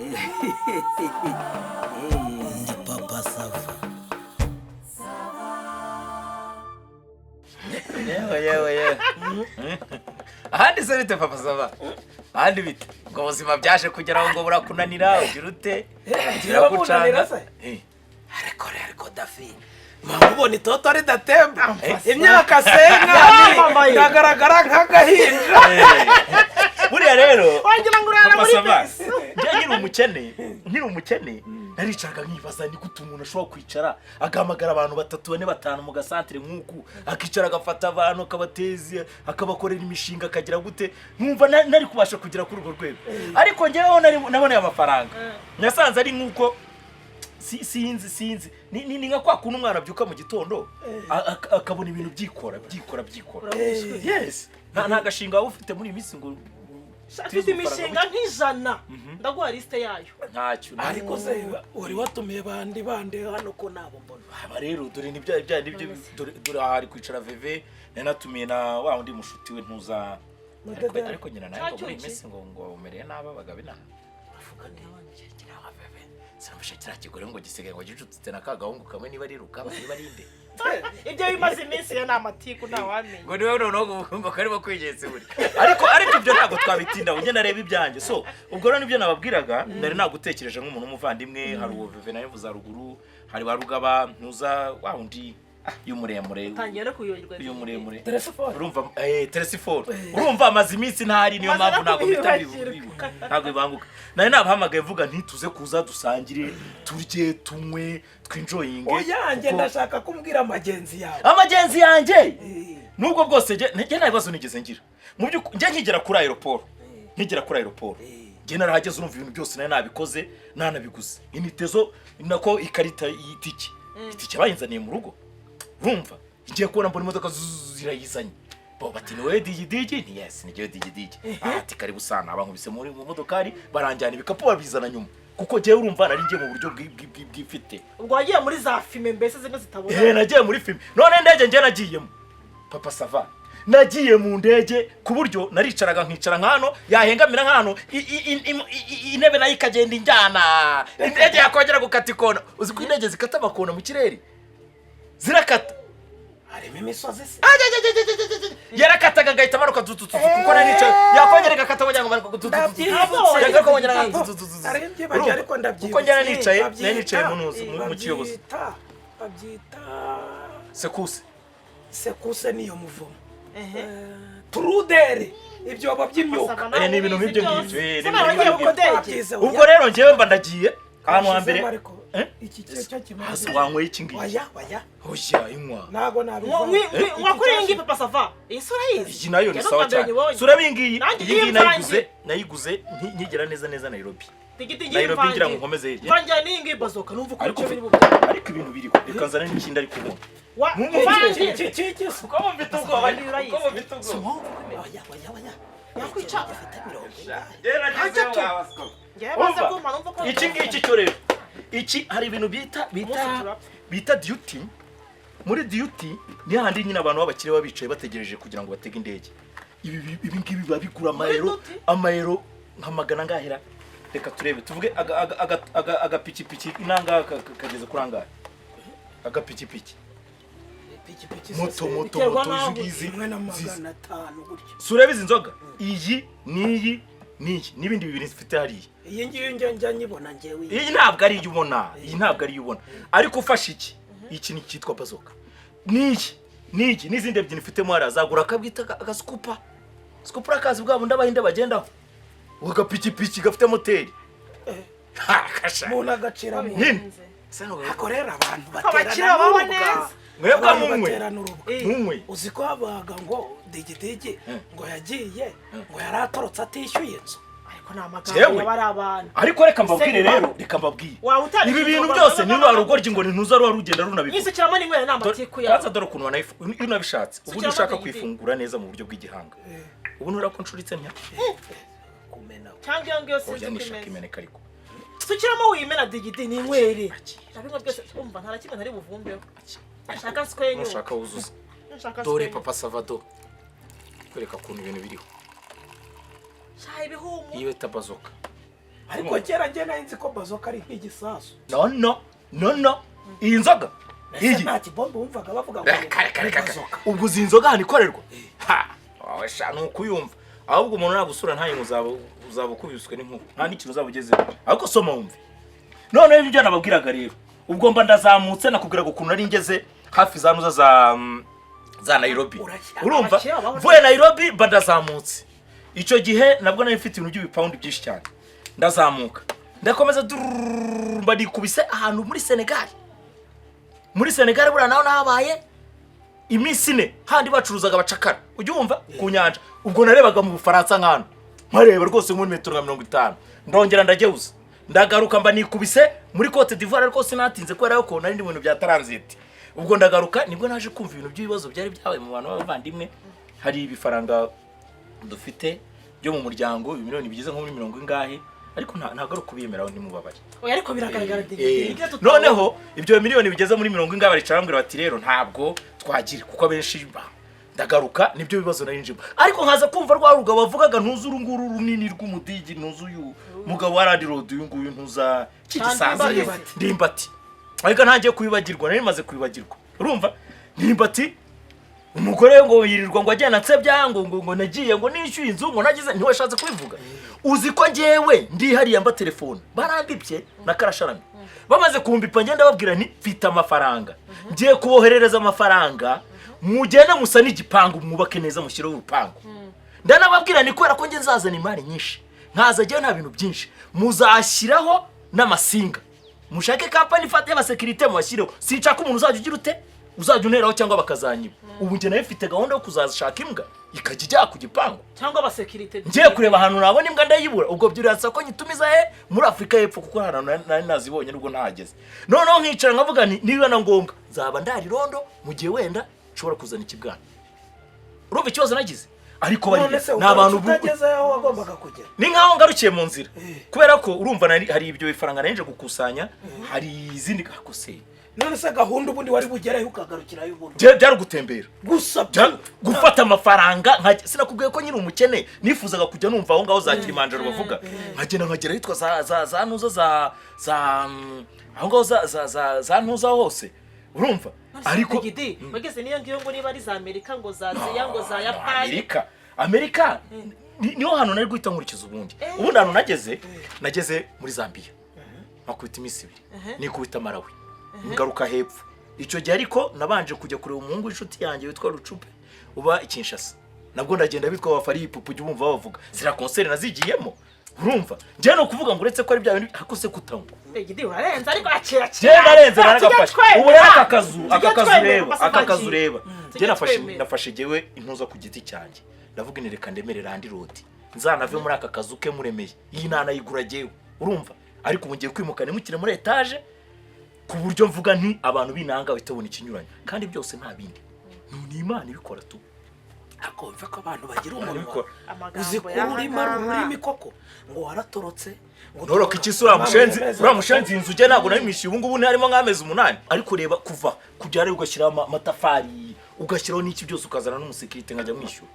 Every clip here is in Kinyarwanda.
Ndi Papa Sava. yewe ahandi se bite Papa Sava? Ahandi bite ngo ubuzima byaje kugeraho ngo burakunanira ugira ute Kiragucanga ariko Dafi mama ubona itoto ari datemba imyaka senga iragaragara nk'agahinja buriya rero wagira ngo urara muri bisi nkiri umukene naricaga nkibaza ni gute umuntu ashobora kwicara agahamagara abantu 3 4 5 mu gasantere nk'uku akicara agafata abantu akabateza akabakorera imishinga akagira gute nkumva nari kubasha kugira kuri urwo rwego ariko ngeweho naboneye amafaranga nasanze ari nk'uko sinzi ni nka kwa kuntu umwana abyuka mu gitondo akabona ibintu byikora yes nta gashinga ufite muri iminsi ngo afite imishinga nk'ijana ndaguha liste yayo ntacyo ariko se wari watumiye bandi hano ko nabo mbona aba rero dore nibyo dore ahari kwicara veve nanatumiye na wa undi mushuti we ntuza ariko nyina nayo muri iminsi ngo umereye naba bagabina avuga ndi abanje kira wa veve samushe kirakigore ngo gisigaye ngo gicutse na kagahungu kamwe niba ari rukaba niba ari inde ibyo bimaze iminsi ya namatiku nta wamenye ngo niwe noneho ngo karimo kwigetse buri ariko ibyo ntabwo twabitinda ujye nareba ibyanjye so ubwo rero nibyo nababwiraga nari nagutekereje nk'umuntu umuvandimwe hari uwo veve nayo vuza ruguru hari barugaba ntuza wa undi y'umuremure tangira kuyoyirwa y'umuremure urumva Teresiforo urumva amazi iminsi ntari niyo mpamvu ntabwo bitabibuka ntabwo bibanguka nari nabahamagaye mvuga ntituze kuza dusangire turye tunywe twinjoyinge oyanjye ndashaka kumbwira amagenzi yawe amagenzi yanjye nubwo bwose nge nta bibazo nigeze ngira mu byo nge nkigera kuri aeroport nge narahageze urumva ibintu byose nari nabikoze nanabiguze initezo nako ikarita y'itike bayinzaniye mu rugo urumva ngiye kubona mbona imodoka zirayizanye bo bati ni wewe digi ni yes ni jewe digi ati karibu sana abankubise muri mu modokari baranjyana ibikapu babizana nyuma kuko jewe urumva nari ngiye mu buryo bwifite ubwo wagiye muri za filme mbese zimwe zitabona nagiye muri filme none ndege ngiye nagiyemo Papa Sava nagiye mu ndege ku buryo naricaraga nkicara nkano yahengamira nkano intebe nayo ikagenda injyana indege yakongera gukata ikona uzi ko indege zikata amakona mu kirere zirakata harimo imisozi se yarakataga ngahita manuka kuko nanica yakongera gakata wajya ngo kuko njyana nicaye mu kiyobozi sekuse niyo muvumo prudere ibyo babyimyuka ni ibintu nk'ibyo ngibyo ubwo rero ngewe mba ndagiye ahantu hambere iki cyo kimaze hasi wanyweye iki ngiki oya inywa nago wakuriye ngi Papa Sava isura yizi iyi nayo ni sawa cyane sura bingiyi iyi nayiguze nkigera neza Nairobi Nairobi ngira ngo nkomeze hirya vanjya ningi bazoka numva ko ariko ibintu biriho reka nzane n'ikindi ari kubona uko mfite ubwoba yakwica iki ngiki cyo rero iki hari ibintu bita duty muri duty ni handi nyine abantu babakire babicaye bategereje kugira ngo batege indege ibi ngibi babigura amayero nkamagana ngahera reka turebe tuvuge agapikipiki inanga kageze kurangara agapikipiki moto izi imwe na 500 gutyo surebe izi nzoga iyi n'ibindi bibiri zifite hariya iyi ngiyo njya nyibona ngewe iyi ntabwo ari iyo ubona ariko ufashe iki ni cyitwa bazoka n'iki n'izindi ebyiri mfitemo hariya zagura akabwita agaskupa akazi bwabo ndabahinde bagendaho agapikipiki gafite moteri umuntu agacira mu akorera abantu baterana mwebwe uzi ko habaga ngo dege ngo yagiye ngo yaratorotse atishyuye inzu ariko nta magambo y'abari abantu ariko reka mbabwire rero ibi bintu byose ni rwa rugoryi ngo ntuza ruba rugenda runabikora nisukiramo n'inywera n'amatiku yawe kaza dore ukuntu iyo unabishatse ubu ushaka kwifungura neza mu buryo bw'igihanga ubu nura ko ncuritse ntya kumena cyangwa iyo ngiyo sinzi kumena imeneka ariko sukiramo wimena digidi n'inywere nabimwe byose umva nta kimwe ntari buvumbeho ashaka skwenyu ushaka wuzuza dore Papa Savado kwereka kuntu ibintu biriho shaye bihumu iyo tabazoka ariko kera njye nari nzi ko bazoka ari nk'igisasu. no iyi nzoga iyi nta kibombe wumvaga bavuga ngo bazoka. ubwo uzi inzoga hano ikorerwa wowe sha nuko uyumva ahubwo umuntu nagusura ntayo uzaba ukubiswe n'inkuba nta n'ikintu uzaba ugezeho ariko soma wumve none ibyo nababwiraga rero ubwo mba ndazamutse nakubwiraga ukuntu nari ngeze hafi za nuza za Nairobi urumva vuye Nairobi mba ndazamutse icyo gihe nabwo nari mfite ibintu by'ibipawundi byinshi cyane ndazamuka ndakomeza mba nikubise ahantu muri Senegal bura naho nahabaye iminsi 4 handi bacuruzaga abacakara ujye wumva ku nyanja ubwo narebaga mu Bufaransa nkano mareba rwose muri metero 50 ndongera ndageuza ndagaruka mba nikubise muri Cote d'Ivoire ariko sinatinze kwera yuko nari ndi mu bintu bya transit ubwo ndagaruka nibwo naje kumva ibintu by'ibibazo byari byabaye mu bantu b'abavandimwe hari ibifaranga dufite byo mu muryango miliyoni bigeze nko muri 70 ingahe ariko ntago ari kubiyemeraho ntimubabare oya ariko biragaragara noneho ibyo miliyoni bigeze muri 70 ingahe baricarambwira bati rero ntabwo twagira kuko abenshi ndagaruka nibyo bibazo narinjimo ariko nkaza kumva rwaruga bavugaga ntuzuru nguru runini rw'umudigi ntuzuyu mugabo warandi road uyu nguyu ntuza kigisanza ndimbati ariko ntagiye kubibagirwa nari maze kubibagirwa urumva ndimbati umugore ngo yirirwa ngo ajyana nsebya ngo nagiye ngo nishyuye inzu ngo nagize ntiwashatse kubivuga uzi ko ngewe ndi hariya mba telefone barambipye na karasharami bamaze kumbipa ngenda babwira nti mfite amafaranga ngiye kuboherereza amafaranga mugende musa n'igipangu mwubake neza mushireho urupangu ndanababwira ni kwera ko nge nzazana imari nyinshi nkaza giye nta bintu byinshi muzashyiraho n'amasinga mushake company ifate y'abasekirite mu bashireho sinshaka umuntu uzajya ugira ute uzajya unteraho cyangwa bakazanyiba ubu nge nayo mfite gahunda yo kuzashaka imbwa ikajya ijya ku gipangu cyangwa abasekirite ngiye kureba ahantu nabona imbwa ndayibura ubwo byuratsa ko nyitumiza muri Afrika y'Epfo kuko ahantu nari nazibonye nubwo ntahageze noneho nkicara nkavuga niba na ngombwa nzaba ndari rondo mu gihe wenda nshobora kuzana ikibwana urumva ikibazo nagize ariko bari n'abantu bugeze aho wagombaga kugera ni nkaho ngarukiye mu nzira kubera ko urumva hari ibyo bifaranga narinje gukusanya hari izindi gakose none se gahunda ubundi wari bugerayo ukagarukira y'ubundi byari gutembera gusa gufata amafaranga sinakubwiye ko nyine umukene nifuzaga kujya numva aho ngaho za Kilimanjaro bavuga nkagenda nkagera hitwa za nuza za aho ngaho za nuza hose urumva ariko bageze niyo ngiyo ngo niba ari za Amerika ngo za Aziya ngo za Yapani Amerika niho hano nari guhita nkurikiza ubundi hano nageze muri Zambia nakubita iminsi 2 nikubita Malawi ngaruka hepfo icyo gihe ariko nabanje kujya kureba umuhungu w'inshuti yanjye witwa Rucupe uba Kinshasa nabwo ndagenda bitwa bafari ipupu jye bumva bavuga zira concert nazigiyemo urumva nje no kuvuga ngo uretse ko ari bya bintu akose kutangwa Gidi urarenza ariko akira genda renza naragafashe ubu rero akakazu reba nje nafashe jewe intuza ku giti cyanjye ndavuga inireka ndemere randi road nzanave muri aka kazu ke muremeye iyi nana yigura jewe urumva ariko ubu ngiye kwimukana mukire muri etage ku buryo mvuga nti abantu binanga bitabona ikinyuranye kandi byose nta bindi ni Imana ibikora tu akomva ko abantu bagira umurimo uzi ko ururimi koko ngo waratorotse ngo noroka ikisura mushenzi inzu je nago nayimishiye ubu ngubu harimo nk'amezi 8 ariko reba kuva kujya ari ugashyira amatafari ugashyiraho n'iki byose ukazana n'umusekirite nkajya mwishyura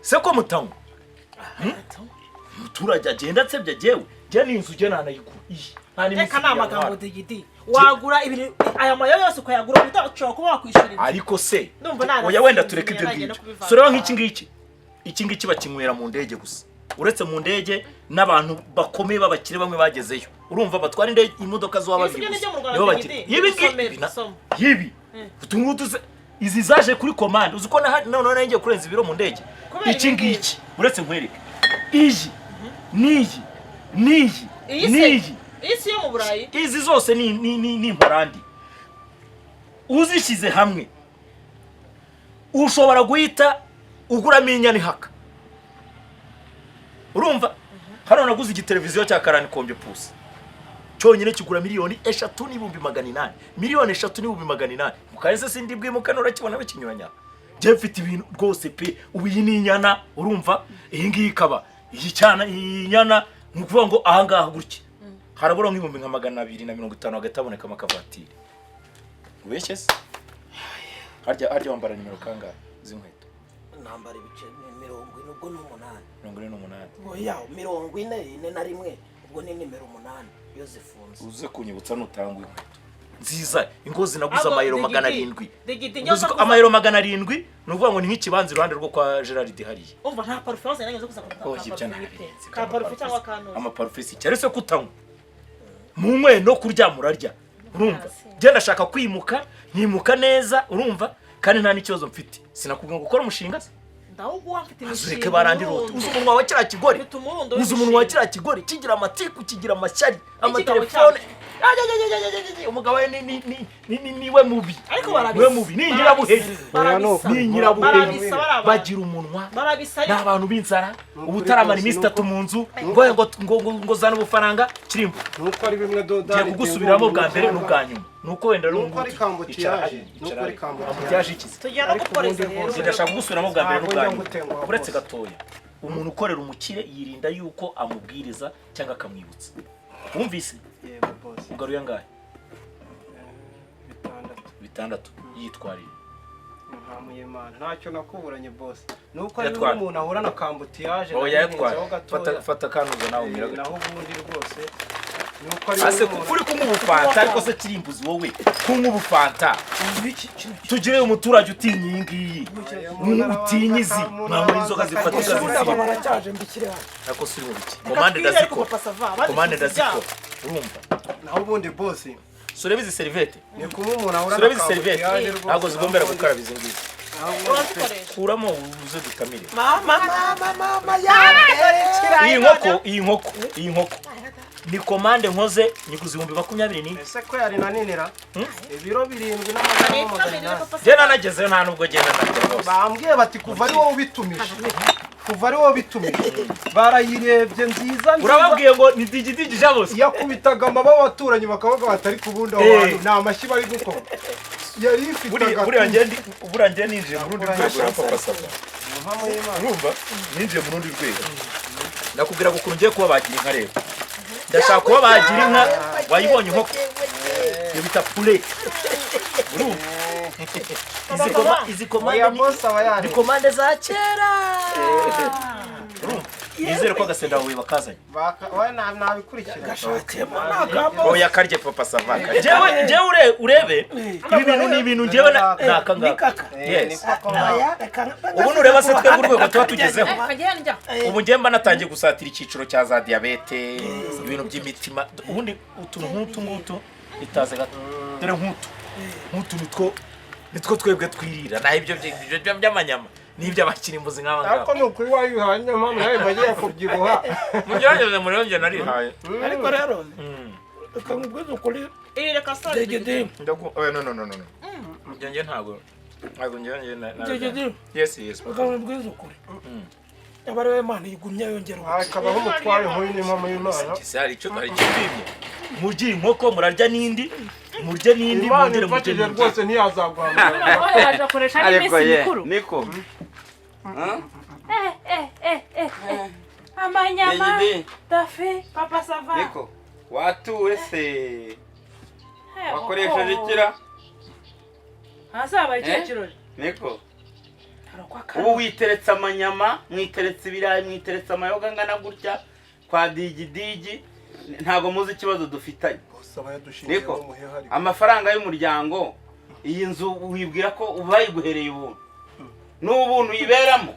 se ko mutangwa muturage agenda atsebye jewe je ni inzu je nanayigura reka namagambo Digidi wagura ibintu aya mayo yose ukayagura bidacyo kuba wakwishurira ariko se oya wenda tureke ibyo ngibyo sura nk'iki ngiki bakinywera mu ndege gusa uretse mu ndege n'abantu bakomeye babakire bamwe bagezeyo urumva batwara indege imodoka zo babivuze nibo bakire yibi utungutu izi zaje kuri commande uziko none ngiye kurenza ibiro mu ndege iki ngiki uretse nkwereke iyi isi yo mu Burayi izi zose ni Mporandi uzishyize hamwe ushobora guhita uguramo inyana ihaka urumva hano naguze igiteleviziyo cya Karani Kombe Plus cyonyine kigura miliyoni 3,800 miliyoni 3,800 mukarese sindi bwimuka norakibona bakinyuranya je mfite ibintu rwose pe ubu iyi ni inyana urumva iyi ngiyi ikaba iyi cyana iyi nyana nukuvuga ngo aha ngaha gutya harabura nk'ibumbi nka 250 agataboneka makavatiri ubeshye se harya wambara nimero kangahe z'inkweto nambara ibice 40 n'ubwo n'umunani 48 oya 41 ubwo ubwo ni nimero 8 iyo zifunze uze kunyibutsa nutanga inkweto nziza ingozi naguze amayero 700 amayero 700 nuvuga ngo ni nk'ikibanza iruhande rwo kwa Gerard hariye umva nta parfum yanjye zo kuza ka parfum cyangwa kanu ama parfum si cyari se kutanywa munywe no kurya murarya urumva genda shaka kwimuka nkimuka neza urumva kandi nta n'ikibazo mfite sinakubwira ngo ukora umushinga se ndawuguha mfite imishinga azureke barandi rote uzi umunwa wa kira kigori uzi umunwa wa kira kigori kigira amatiku kigira amashyari amatelefone umugabo niwe mubi niwe mubi ni nyirabuheri ni nyirabuheri bagira umunwa n'abantu b'inzara ubutaramara iminsi 3 mu nzu ngo zana ubufaranga kirimbo nuko ari bimwe dodari kugusubiramo bwa mbere n'ubwa nyuma nuko wenda nuko ari kambutiyaje nuko ari kambutiyaje ikizi tujyana gukoreza rero ndashaka kugusubiramo bwa mbere n'ubwa nyuma uretse gatoya umuntu ukorera umukire yirinda yuko amubwiriza cyangwa akamwibutsa wumvise yego boss ugaruye angahe 6 yitwarira Imana ntacyo nakuburanye boss nuko ari umuntu ahura na kambutiyaje oya yatwara fata kanuza nawe umiraga naho ubundi rwose nuko ari ase kuri kumubufanta ariko se kirimbuzi wowe kumubufanta tugire umuturage utinyi ngiyi utinyizi mwamuri inzoga zifatika zisiba baracyaje mbikire hano nako suri mu biki komande ndaziko urumva naho ubundi boss sore bizi serviette ni kumwe umuntu ahura sore bizi serviette ntago zigombera gukaraba izi ngizi kuramo uze dukamire mama yande iyi nkoko ni komande nkoze nyiguze 2020 ese ko yari naninira ibiro 7 n'amagana gena nagezeyo nta nubwo gena nagezeyo bambwiye bati kuva ari wowe bitumije barayirebye nziza urababwiye ngo ni digidigi jabose yakubitaga amaba abaturanyi bakavuga batari kubunda abantu nta mashyi bari gukora yari ifitaga buriya njye ninjiye mu rundi rwego rwa papa sapa urumva ninjiye mu rundi rwego ndakubwira ngo ukuntu ngiye kuba bagira inka rero ndashaka kuba bagira inka wayibonye inkoko iyo bita poulet urumva izi komande za kera nizere ko agasenda wawe bakazanye nabikurikira gashakemo nagamo oya karye papa savaka jewe urebe ibi bintu ni ibintu njyewe nakanga yes ubu nureba se twebwe urwego tuba tugezeho ubu njyemba natangiye gusatira icyiciro cya za diabete ibintu by'imitima ubundi utuntu nk'utu ngutu itaze gato dore nk'utu nitwo twebwe twirira naho ibyo by'amanyama nibyo abakiri imbuzi nk'aba ngaba ariko nukuri wayihanye mama nawe bagiye kubyibuha mugerageze muri yonge narihaye ariko rero ukamubwiza ukuri reka sa degede no njye ntago njye yes ukamubwiza ukuri abariwe Imana yigumya yongera akabaho umutware nk'uyu ni mama y'Imana hari icyo bimye murya inkoko murarya n'indi murye n'indi mwongere murye n'indi rwose ntiyazagwamira yaje akoresha n'iminsi mikuru niko amanyama dafe papa sava niko watuwe se wakoresheje ikira hazaba ikirori niko ubu witeretse amanyama mwiteretse ibirayi mwiteretse amayoga ngana gutya kwa digidigi ntago muzi ikibazo dufitanye niko amafaranga y'umuryango iyi nzu wibwira ko ubayiguhereye ubuntu n'ubuntu yiberamo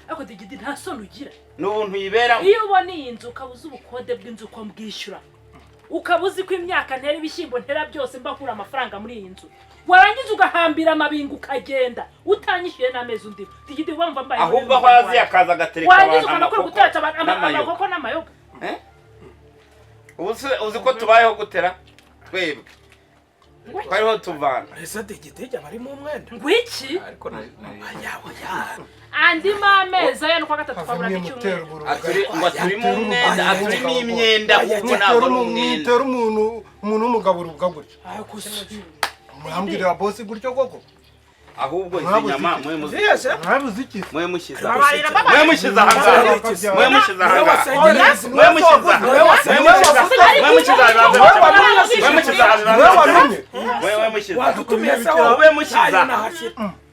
ako digidi nta soni ugira n'ubuntu yiberamo iyo ubona iyi nzu ukabuza ubukode bw'inzu uko mbwishyura ukabuzi ko imyaka ntera ibishyimbo ntera byose mbakura amafaranga muri iyi nzu warangiza ugahambira amabingu ukagenda utanyishyuye n'amezi undi digidi wumva mbaye ahubwo aho azi akaza agatereka abantu amakoko n'amayoga uzi ko tubayeho gutera twebwe twariho tuvana ese digidi bari mu mwenda ngwiki ariko andi mameza ya nuko gatatu kwabura icyumweru turi mu mwenda turimo imyenda kuko ntabwo ari umwenda umuntu w'umugabo urubwa gutya murambwirira bosi gutyo koko ahubwo izi nyama mwe mushyize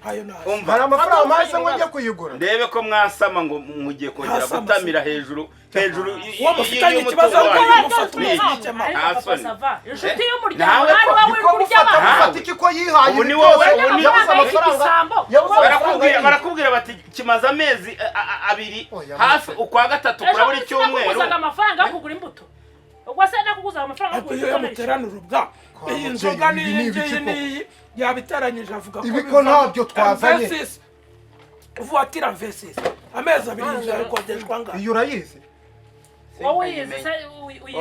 hari amafaranga mahise ngo njye kuyigura ndebe ko mwasama ngo mugiye kongera gutamira hejuru mufitanye ikibazo mufata umwikema inshuti y'umuryango nawe wawe kurya ufata iki ko yihaye ubu ni wowe yabuze amafaranga barakubwira bati kimaze amezi abiri hafi ukwa gatatu kurabura icyumweru kuguzaga amafaranga yo kugura imbuto ubwo se nakuguzaga amafaranga yo kugura iyo muterana urubwa iyi nzoga n'iyi yabiteranyije avuga ko ibiko ntabyo twazanye vuatira mvesisi amezi abiri inzu yakodeshwa ngaho iyo urayizi wowe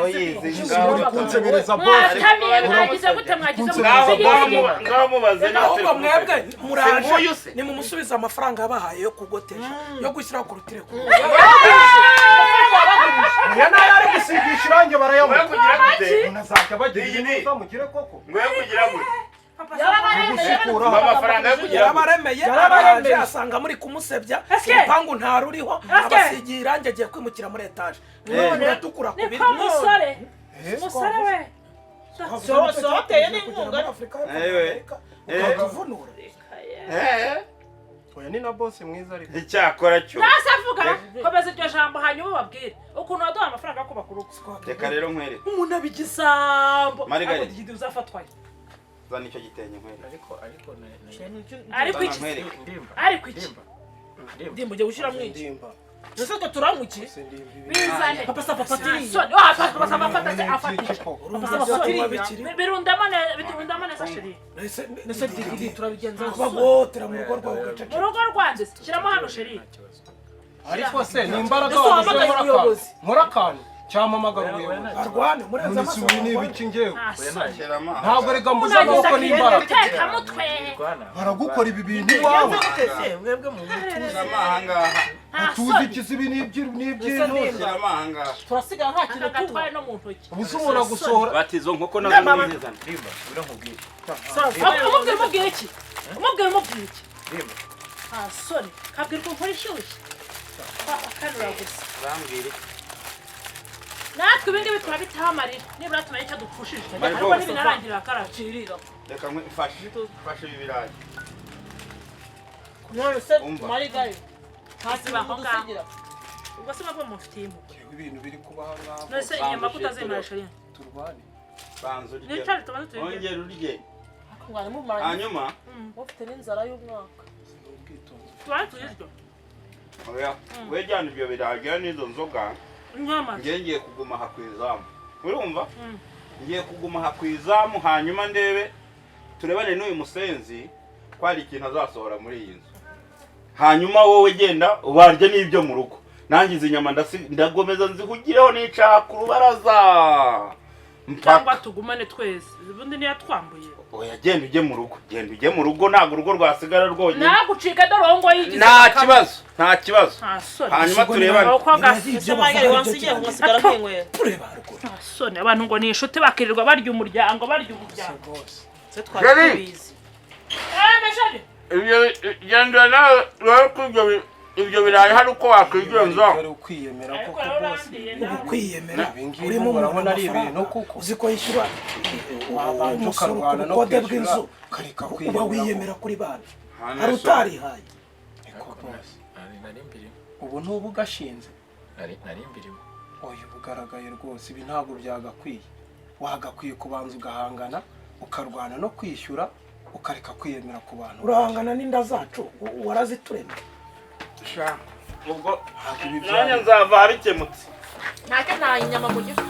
uyizi uri kunsebereza mwatamiye mwagize gute mwagize ngaho mubaze ahubwo mwebwe muraje nimumusubiza amafaranga yabahaye yo kugotesha yo gushyira ku rutire ya nayo ari gusigisha irange barayabona kugira gute unazajya bagira ineza mugire koko ngoye kugira gute amafaranga yo kugira abaremeye araje asanga muri kumusebya impangu ntaruriho abasigiye irange agiye kwimukira muri etaje none tukura ku biri musore we soteye n'inkunga ukatuvunura oya ni na boss mwiza ariko icyakora cyo nasavuga komeza iryo jambo hanyuma ubabwire ukuntu waduha amafaranga yo kubaka urugo reka rero nkwereke umuntu abigisambo Margarita. ariko igihe uzafatwaye zana icyo gitenge nkwereke ariko iki ariko iki ndimba ujye gushyiramo iki ese ko turamuki bizane papa sa papa tiri soni papa sa papa afatisha papa sa papa tiri birundamane sa sheri nese digidi turabigenza bagotera mu rugo rwawe gace mu rugo rwanjye shyiramo hano sheri ariko se ni imbaraga wabuze murakana cyamamagara ubuyobozi arwane murenza amaso ibi ni ibiki ngewe shyiramo ntabwo rega mbuza amaboko n'imbaraga teka mutwe baragukora ibi bintu iwawe mwebwe mu shyiramo ahangaha tuzi ikizi ibi n'iby'intuzi shyiramo ahangaha turasiga nta kintu agatwaye no mu ntoki ubu se umuntu agusohora bati izo nkoko nazo nizizana umubwire iki soni kabwira ukuntu ukora ishyushye akanura gusa bambwira natwe ibingibi turabitaho amarira nibura tumenya icyo dupfushije ariko n'ibinarangirira karacirira reka mfashe ibi birayi none se marigayo hasi bahoga ubwo se mwebwe mufitiye impuhwe ibintu biri kubaho ngaho none se inyama kutazemera sheri turwane banza urye nicari tubanze turye ongera urye mwari mumara hanyuma mufite n'inzara y'umwaka tubanze turiryo oya wejyana ibyo biragira n'izo nzoga inyama ngiye kuguma aha ku izamu urumva ngiye kuguma aha ku izamu hanyuma ndebe turebane n'uyu musenzi ko hari ikintu azasohora muri iyi nzu hanyuma wowe genda ubarye n'ibyo mu rugo nanjye izi nyama ndagomeza nzihugireho nicaha ku rubaraza cyangwa tugumane twese ubundi niyo twambuye oya genda ujye mu rugo ntabwo urugo rwasigara rwonyine nagucika dorongo yigize nta kibazo hanyuma turebane soni abantu ngo ni inshuti bakirirwa barya umuryango genda nawe ibyo birayi hari uko wakwigenza ukwiyemera koko bose ukwiyemera urimo umuntu ari ibintu kuko uzi ko yishyura umusoro ku bukode bw'inzu uba wiyemera kuri bana hari utarihaye ubu ntubu ugashinze nari mbirimo oya bugaragaye rwose ibi ntabwo byagakwiye wagakwiye kubanza ugahangana ukarwana no kwishyura ukareka kwiyemera ku bantu urahangana n'inda zacu waraziturema ubwo nanjye nzava habikemutse ntacyo nta inyama mugira